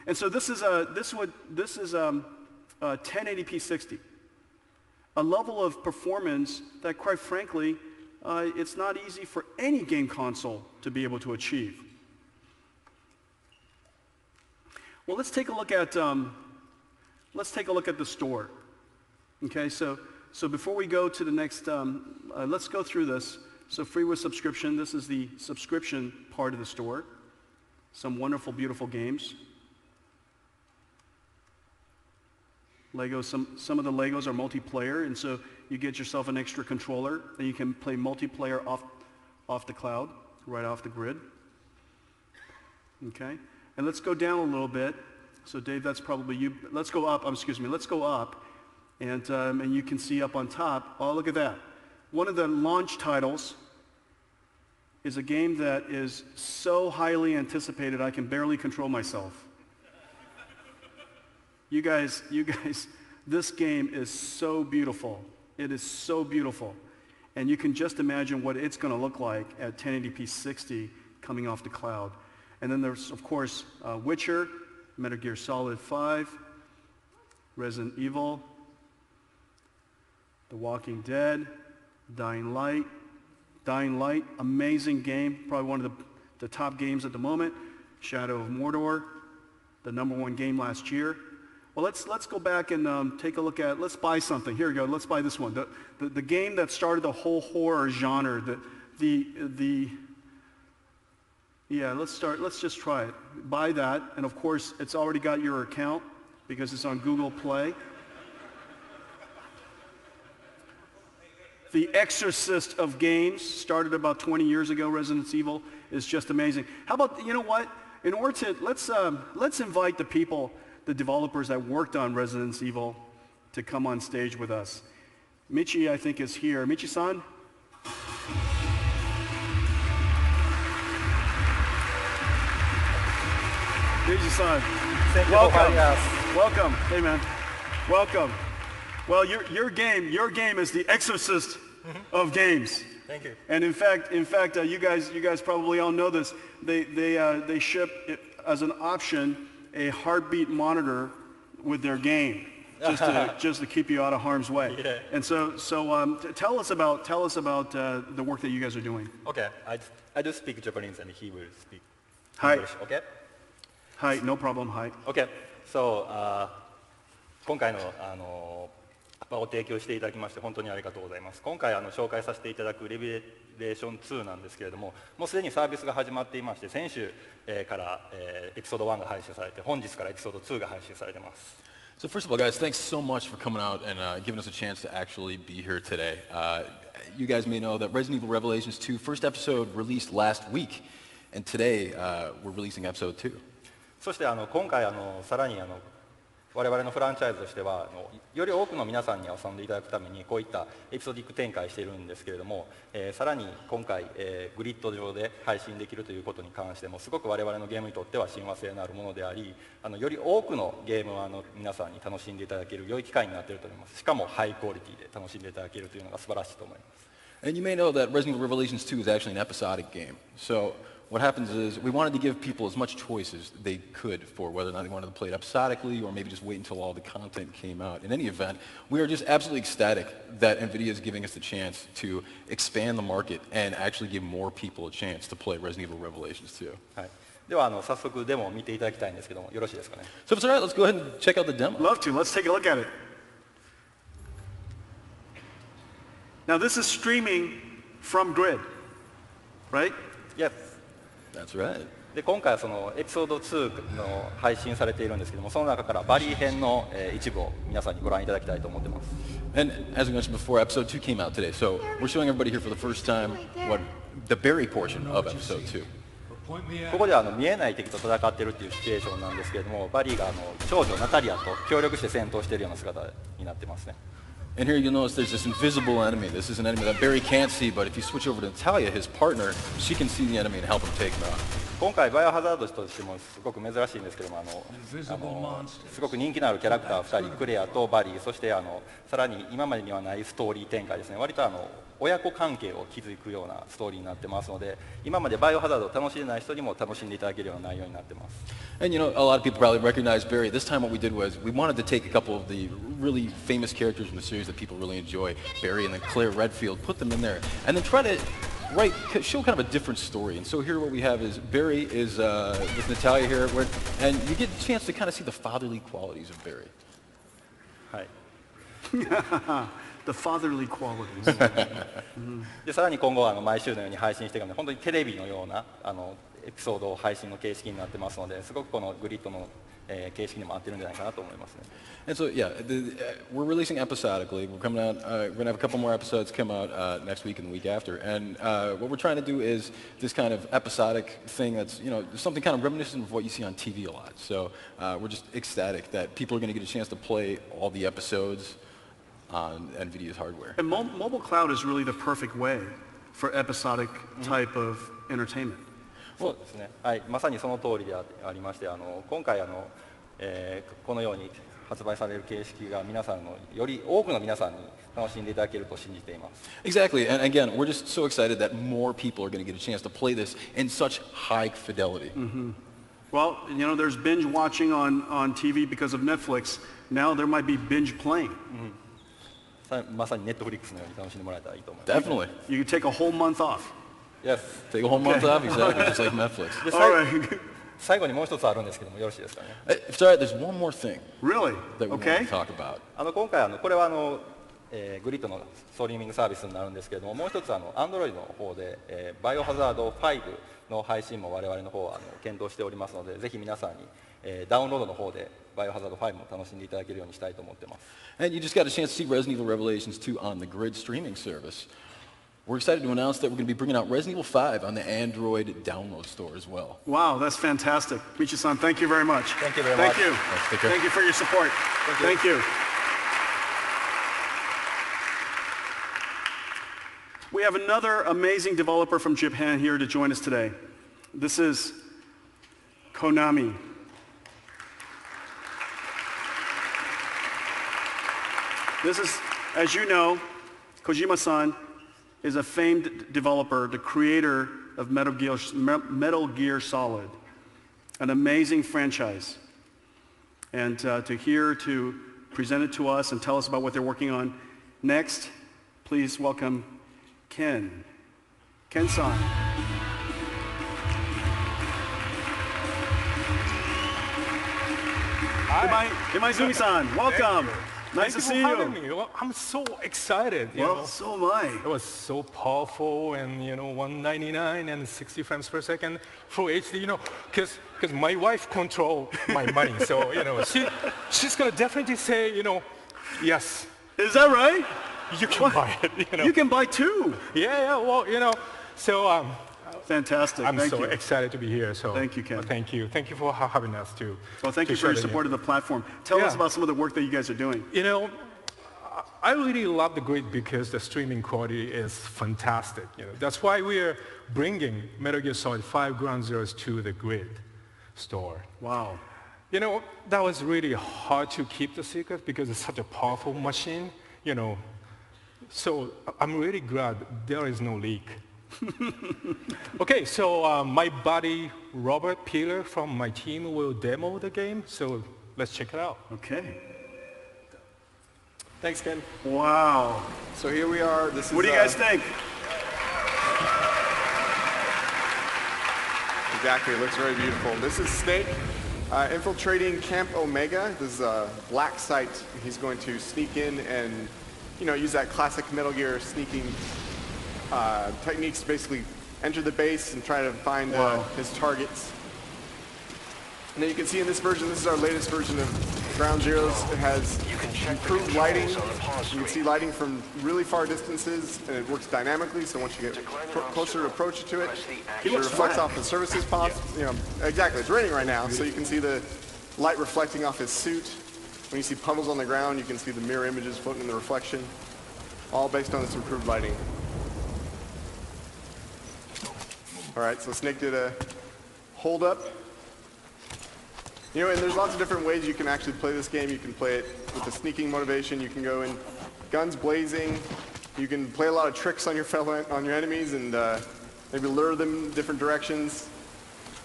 And so this is 1080p 60, a level of performance that, quite frankly, it's not easy for any game console to be able to achieve. Well, let's take a look at the store. Okay, so before we go to the next, let's go through this. So free with subscription. This is the subscription part of the store. Some wonderful, beautiful games. Legos, some of the Legos are multiplayer, and so you get yourself an extra controller, and you can play multiplayer off the cloud, right off the grid. Okay, and let's go down a little bit. So Dave, that's probably you. Let's go up. Let's go up, and you can see up on top. Oh, look at that! One of the launch titles is a game that is so highly anticipated I can barely control myself. You guys, this game is so beautiful. It is so beautiful. And you can just imagine what it's going to look like at 1080p 60 coming off the cloud. And then there's, of course, Witcher, Metal Gear Solid 5, Resident Evil, The Walking Dead, Dying Light, amazing game, probably one of the top games at the moment, Shadow of Mordor, the #1 game last year. Well, let's go back and take a look at, let's buy something. Here we go, let's buy this one. The game that started the whole horror genre, yeah, let's just try it. Buy that, and of course, it's already got your account because it's on Google Play. The Exorcist of games, started about 20 years ago, Resident Evil, is just amazing. How about, you know what? In order to, let's invite the people, the developers that worked on Resident Evil to come on stage with us. Michi, I think, is here. Michi-san? Michi-san, welcome. Hey, man, welcome. Well, your game is the Exorcist of games. Thank you. And in fact, you guys probably all know this. They ship it as an option a heartbeat monitor with their game, just to keep you out of harm's way. Yeah. And so tell us about the work that you guys are doing. Okay, I do speak Japanese, and he will speak English. English. Okay. Hi, no problem. Hi. Okay. So 今回の場を提供していただきまして本当にありがとうございます。今回紹介させていただくレビレーション2なんですけれども、もうすでにサービスが始まっていまして、先週からエピソード1が配信されて、本日からエピソード2が配信されています。So first of all, guys, thanks so much for coming out and giving us a chance to actually be here today. You guys may know that Resident Evil Revelations 2 first episode released last week, and today we're releasing episode 2. そして今回さらに我々のフランチャイズとしてはより多くの皆さんに遊んでいただくためにこういったエピソディック展開しているんですけれども、さらに今回、グリッド上で配信できるということに関してもすごく我々のゲームにとっては親和性のあるものであり、より多くのゲームを皆さんに楽しんでいただける良い機会になっていると思います。しかもハイクオリティで楽しんでいただけるというのが素晴らしいと思います。And you may know that Resident Evil Revelations 2 is actually an episodic game. So what happens is we wanted to give people as much choice as they could for whether or not they wanted to play it episodically or maybe just wait until all the content came out. In any event, we are just absolutely ecstatic that Nvidia is giving us the chance to expand the market and actually give more people a chance to play Resident Evil Revelations 2. はい。では早速デモを見ていただきたいんですけども、よろしいですかね。So if it's all right, let's go ahead and check out the demo. Love to. Let's take a look at it. Now this is streaming from Grid, right? Yes. That's right. で今回はそのエピソード2の配信されているんですけども、その中からバリー編の一部を皆さんにご覧いただきたいと思ってます。And as we mentioned before, episode 2 came out today, so we're showing everybody here for the first time what the Barry portion of episode 2. ここで見えない敵と戦っているっていうシチュエーションなんですけれども、バリーが長女ナタリアと協力して戦闘しているような姿になってますね。And here you'll notice there's this invisible enemy. This is an enemy that Barry can't see, but if you switch over to Natalia, his partner, she can see the enemy and help him take him out. 今回バイオハザードとしてもすごく珍しいんですけども、すごく人気のあるキャラクター2人、クレアとバリー、そしてさらに今までにはないストーリー展開ですね。割と親子関係を築くようなストーリーになってますので、今までバイオハザードを楽しんでない人にも楽しんでいただけるような内容になってます。And you know, a lot of people probably recognize Barry. This time what we did was we wanted to take a couple of the really famous characters from the series that people really enjoy, Barry and then Claire Redfield, put them in there, and then try to show kind of a different story. And so here what we have is Barry is with Natalia here, and you get a chance to kind of see the fatherly qualities of Barry. はい。The fatherly qualities. でさらに今後は毎週のように配信していくので、本当にテレビのようなエピソード配信の形式になってますので、すごくこのグリッドの形式にも合ってるんじゃないかなと思いますね。And so, yeah, we're releasing episodically. We're coming out. We're going to have a couple more episodes come out next week and the week after. And what we're trying to do is this kind of episodic thing that's, you know, something kind of reminiscent of what you see on TV a lot. So we're just ecstatic that people are going to get a chance to play all the episodes on Nvidia's hardware. And mobile cloud is really the perfect way for episodic type of entertainment. そうですね、はい、まさにその通りでありまして、今回このように発売される形式が皆さんのより多くの皆さんに楽しんでいただけると信じています。Exactly, and again, we're just so excited that more people are going to get a chance to play this in such high fidelity. Well, you know, there's binge watching on TV because of Netflix. Now there might be binge playing. まさにネットフリックスのように楽しんでもらえたらいいと思います。Definitely. You can take a whole month off. Yes. Take a whole month off, exactly, just like Netflix. で All right. 最後にもう一つあるんですけども、よろしいですかね。If it's all right, there's one more thing Really? that we want Okay. to talk about. 今回これはグリッドのストリーミングサービスになるんですけれども、もう一つAndroid の方で、バイオハザード5の配信も我々の方は検討しておりますので、ぜひ皆さんに、ダウンロードの方でバイオハザード5も楽しんでいただけるようにしたいと思ってます。And you just got a chance to see Resident Evil Revelations 2 on the Grid streaming service. We're excited to announce that we're going to be bringing out Resident Evil 5 on the Android download store as well. Wow, that's fantastic. Michi-san, thank you very much. Thank you very much. Thank you. Take care. Thank you for your support. Thank you. We have another amazing developer from Japan here to join us today. This is Konami. This is, as you know, Kojima-san is a famed developer, the creator of Metal Gear Solid, an amazing franchise. And to present it to us and tell us about what they're working on next, please welcome Ken. Ken-san. Imaizumi-san, welcome. Nice to see you. Me. Well, I'm so excited. You know. So am I. It was so powerful, and 199 and 60 frames per second full HD. Because my wife controls my money, so she's gonna definitely say yes. Is that right? You can buy it. You can buy two. Yeah. Well, so. Fantastic. I'm thank so you. excited to be here. So thank you, Ken. Thank you for having us too. Well, thank you for your support of the platform. Tell us about some of the work that you guys are doing. I really love the Grid because the streaming quality is fantastic. That's why we are bringing Metal Gear Solid 5 Ground Zeroes to the Grid store. Wow. That was really hard to keep the secret because it's such a powerful machine. So I'm really glad there is no leak. Okay, so my buddy Robert Peeler from my team will demo the game, so let's check it out. Okay. Thanks, Ken. Wow. So here we are. This is. What do you guys think? Exactly. It looks very beautiful. This is Snake infiltrating Camp Omega. This is a black site. He's going to sneak in and, use that classic Metal Gear sneaking techniques to basically enter the base and try to find his targets. And then you can see in this version, this is our latest version of Ground Zeroes. It has improved lighting. You can see lighting from really far distances, and it works dynamically. So once you get closer to approach to it, it reflects off the surfaces pops. Exactly. It's raining right now, so you can see the light reflecting off his suit. When you see puddles on the ground, you can see the mirror images floating in the reflection, all based on this improved lighting. All right, so Snake did a hold up. And there's lots of different ways you can actually play this game. You can play it with the sneaking motivation. You can go in guns blazing, You can play a lot of tricks on your enemies and maybe lure them different directions.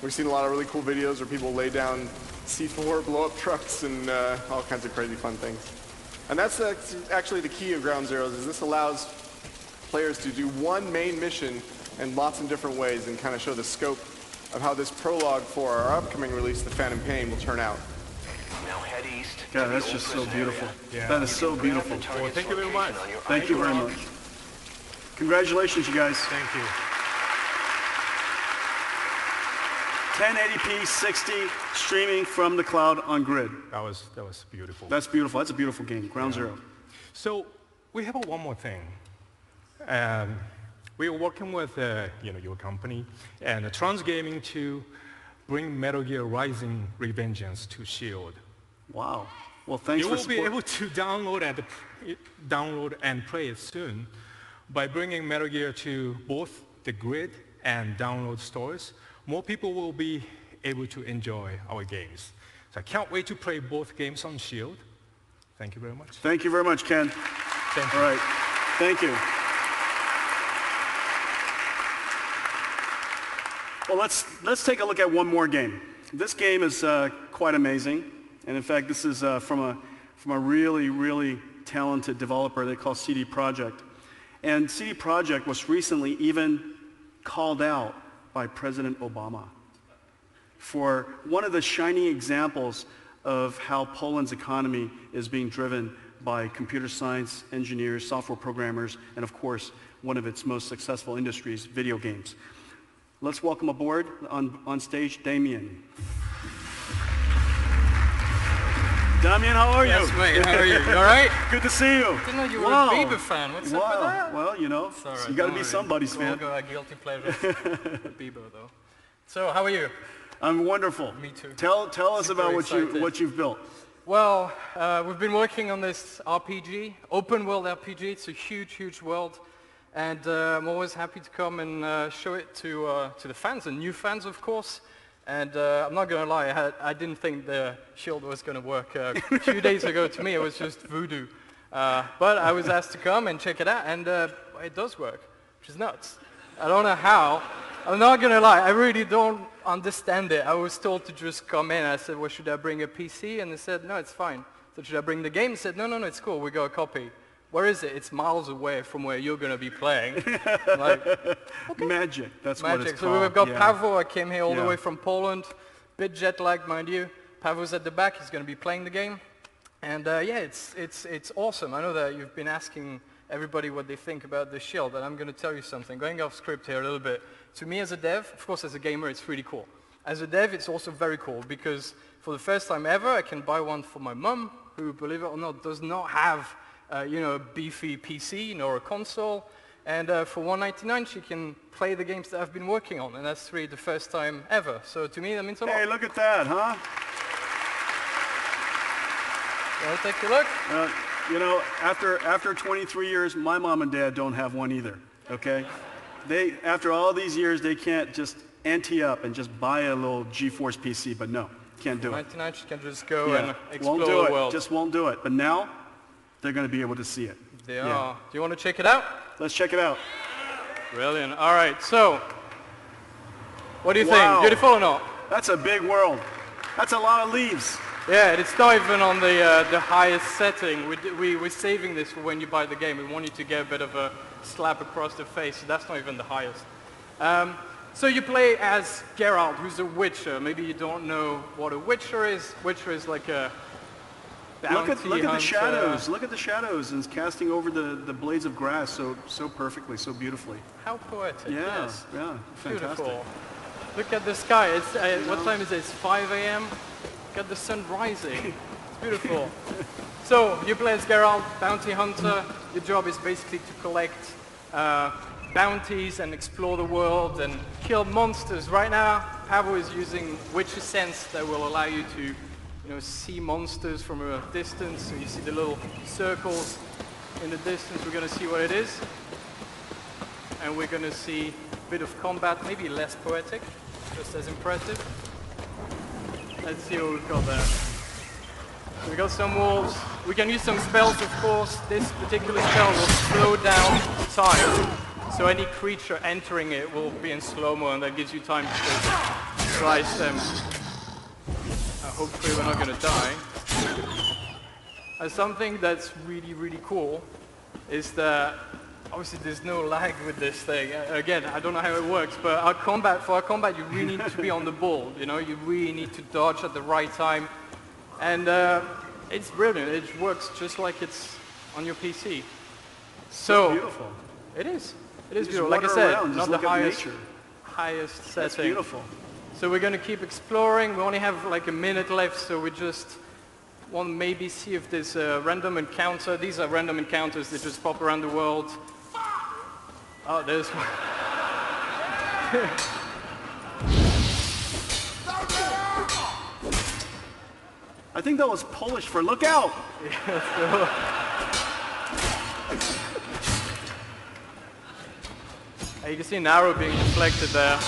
We've seen a lot of really cool videos where people lay down C4, blow up trucks, and all kinds of crazy fun things. And that's actually the key of Ground Zeroes, is this allows players to do one main mission in lots of different ways and kind of show the scope of how this prologue for our upcoming release, The Phantom Pain, will turn out. Now head east. God, that's just so beautiful. Yeah. That is so beautiful. Well, thank you very much. Thank you very much. Congratulations, you guys. Thank you. 1080p 60 streaming from the cloud on Grid. That was beautiful. That's beautiful. That's a beautiful game. Ground Zero. So we have one more thing. We are working with your company and Trans Gaming to bring Metal Gear Rising Revengeance to Shield. Wow. Well, thanks for You will be able to download and play it soon by bringing Metal Gear to both the Grid and download stores. More people will be able to enjoy our games. So I can't wait to play both games on Shield. Thank you very much. Thank you very much, Ken. Thank you. All right. Thank you. Well, let's take a look at one more game. This game is quite amazing, and in fact, this is from a really, really talented developer they call CD Projekt. And CD Projekt was recently even called out by President Obama for one of the shining examples of how Poland's economy is being driven by computer science engineers, software programmers, and of course, one of its most successful industries, video games. Let's welcome aboard on stage Damien. Damien, how are you? Yes, mate. How are you? You all right? Good to see you. Didn't know you were a Bieber fan. What's up with that? Well, you know, It's all right, you got to don't be worry. somebody's fan. We'll go a guilty pleasure. Bieber, though. So, how are you? I'm wonderful. Me too. Tell us Super about excited. what you've built. Well, we've been working on this RPG, open world RPG. It's a huge, huge world. And I'm always happy to come and show it to the fans, and new fans, of course. And I'm not going to lie, I didn't think the Shield was going to work. A few days ago, to me, it was just voodoo. But I was asked to come and check it out, and it does work, which is nuts. I don't know how. I'm not going to lie, I really don't understand it. I was told to just come in. I said, well, should I bring a PC? And they said, no, it's fine. So should I bring the game? They said, no, it's cool, we got a copy. Where is it? It's miles away from where you're going to be playing. I'm like, okay. Magic, that's Magic. what it's So called. we've got Yeah. Pavo. I came here all the Yeah. way from Poland. Bit jet lagged, mind you. Pavo's at the back. He's going to be playing the game. And yeah, it's awesome. I know that you've been asking everybody what they think about the Shield, and I'm going to tell you something. Going off script here a little bit. To me as a dev, of course as a gamer, it's really cool. As a dev, it's also very cool because for the first time ever, I can buy one for my mum, who, believe it or not, does not have a beefy PC nor a console. And for $1.99, she can play the games that I've been working on, and that's really the first time ever. So to me, that means a lot. Hey, look at that, huh? You want to take a look? You know, after 23 years, my mom and dad don't have one either, okay? After all these years, they can't just ante up and just buy a little GeForce PC, but no, can't do it. 99, she can just go Yeah, and explore won't do the it, world. just won't do it. But now, they're going to be able to see it. They Yeah. are. Do you want to check it out? Let's check it out. Brilliant. All right, so what do you Wow. think? Beautiful or not? That's a big world. That's a lot of leaves. Yeah, it's not even on the highest setting. We're saving this for when you buy the game. We want you to get a bit of a slap across the face, so that's not even the highest. So you play as Geralt, who's a witcher. Maybe you don't know what a witcher is. Witcher is like a Look at the hunter. shadows. Look at the shadows, and it's casting over the blades of grass so perfectly, so beautifully. How poetic. Yeah, Yes. yeah, fantastic. Beautiful. Look at the sky. It's what time is it? It's 5 a.m. Look at the sun rising. It's beautiful. So you play as Geralt, bounty hunter. Your job is basically to collect bounties and explore the world and kill monsters. Right now, Pavo is using Witcher Sense that will allow you to, see monsters from a distance. So you see the little circles in the distance. We're going to see what it is, and we're going to see a bit of combat, maybe less poetic, just as impressive. Let's see what we've got there. We got some walls. We can use some spells, of course. This particular spell will slow down time. So any creature entering it will be in slow-mo, and that gives you time to slice them. Hopefully we're not going to die. And something that's really, really cool is that obviously there's no lag with this thing. Again, I don't know how it works, but for our combat you really need to be on the ball. You know, you really need to dodge at the right time. And it's brilliant. It works just like it's on your PC. So That's beautiful. It is. It is You just beautiful. Like I wander said, around, not just the look at nature. highest setting. That's beautiful. So we're going to keep exploring. We only have like a minute left, so we just want to maybe see if there's a random encounter. These are random encounters that just pop around the world. Oh, there's one. I think that was Polish for look out. You can see an arrow being deflected there.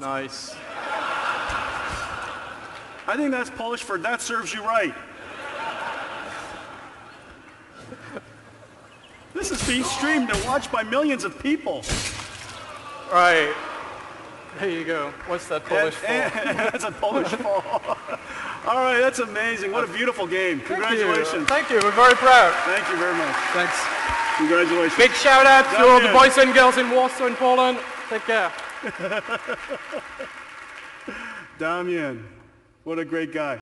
Nice. I think that's Polish for that serves you right. This is being streamed and watched by millions of people. Right. There you go. What's that Polish for? That's a Polish fall. All right, that's amazing. What a beautiful game. Congratulations. Thank you. We're very proud. Thank you very much. Thanks. Congratulations. Big shout out to all the Damian. boys and girls in Warsaw in Poland. Take care. Damian, what a great guy.